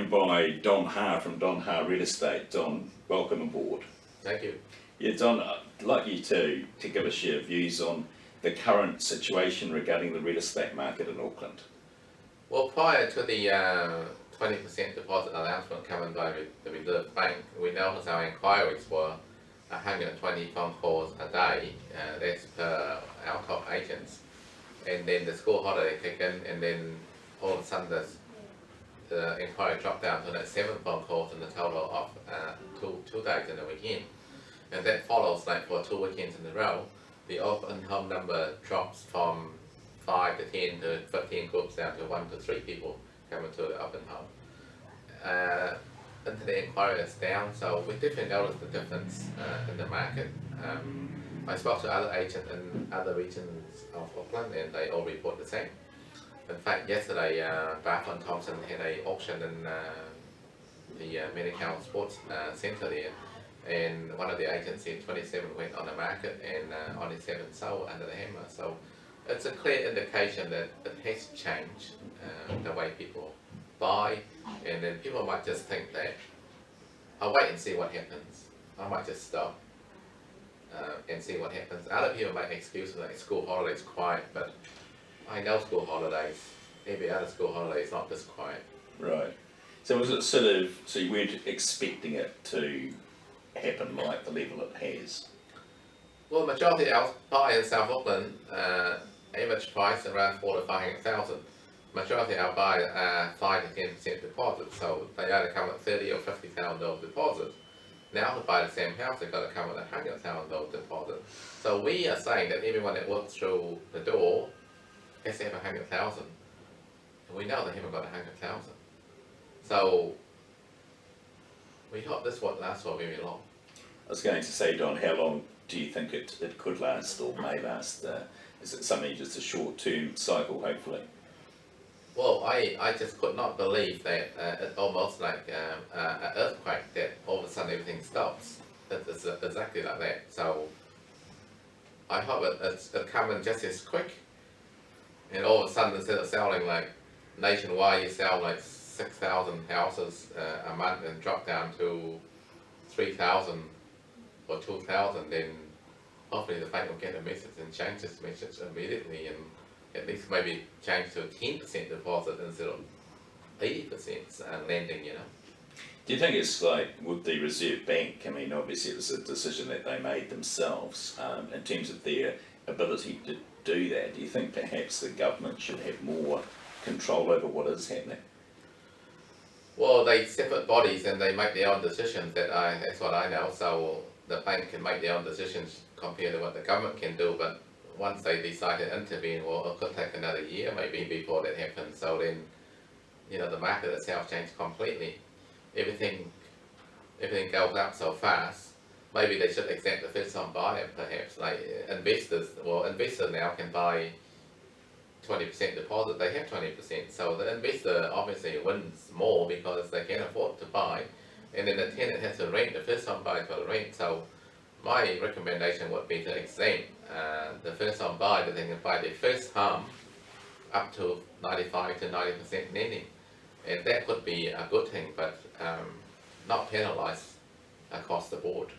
joined by Don Ha from Don Ha Real Estate. Don, welcome aboard. Thank you. Yeah, Don, I'd like you to give us your views on the current situation regarding the real estate market in Auckland. Well, prior to the 20% deposit announcement coming by the Reserve Bank, we noticed our inquiries were 120 phone calls a day. That's per our top agents. And then the school holiday kicked in, and then all of a sudden the inquiry dropped down to 7 phone calls in the total of two days in the weekend. And that follows like for 2 weekends in a row, the open home number drops from 5 to 10 to 15 groups down to 1 to 3 people coming to the open home. Into the inquiry is down, so we definitely noticed the difference in the market. I spoke to other agents in other regions of Auckland and they all report the same. In fact, yesterday Barfoot and Thompson had an auction in the Medical Sports Centre there, and one of the agents said 27 went on the market and only 7 sold under the hammer. So it's a clear indication that it has changed the way people buy, and then people might just think that I'll wait and see what happens. I might just stop and see what happens. Other people make excuses like school holidays quiet, but I know school holidays, every other school holiday is not this quiet. Right. So was it sort of, so you weren't expecting it to happen like the level it has? Well, the majority of our buy in South Auckland, average price around 4 to 500,000. Majority of our buy are 5 to 10% deposit, so they either come with $30,000 or $50,000 deposit. Now to buy the same house, they've got to come with $100,000 deposit. So we are saying that everyone that walks through the door has to have 100,000. And we know they haven't got 100,000. So we hope this won't last for very long. I was going to say, Don, how long do you think it could last or may last? Is it something just a short-term cycle, hopefully? Well, I just could not believe that it's almost like an earthquake, that all of a sudden everything stops. It's exactly like that. So I hope it's coming just as quick. And all of a sudden, instead of selling like nationwide, you sell like 6,000 houses a month and drop down to 3,000 or 2,000, then hopefully the bank will get a message and change this message immediately, and at least maybe change to 10% deposit instead of 80% lending, you know. Do you think it's like with the Reserve Bank, I mean, obviously it was a decision that they made themselves in terms of their ability to do that. Do you think perhaps the government should have more control over what is happening? Well, they separate bodies and they make their own decisions. That's what I know. So the bank can make their own decisions compared to what the government can do. But once they decide to intervene, well, it could take another year maybe before that happens. So then, you know, the market itself changes completely. Everything goes up so fast. Maybe they should exempt the first-time buyer, perhaps. Like investors now can buy 20% deposit. They have 20%, so the investor obviously wins more because they can afford to buy, and then the tenant has to rent. The first-time buyer got to rent. So my recommendation would be to exempt the first-time buyer, that they can buy their first home up to 95 to 90% lending, and that could be a good thing, but not penalised across the board.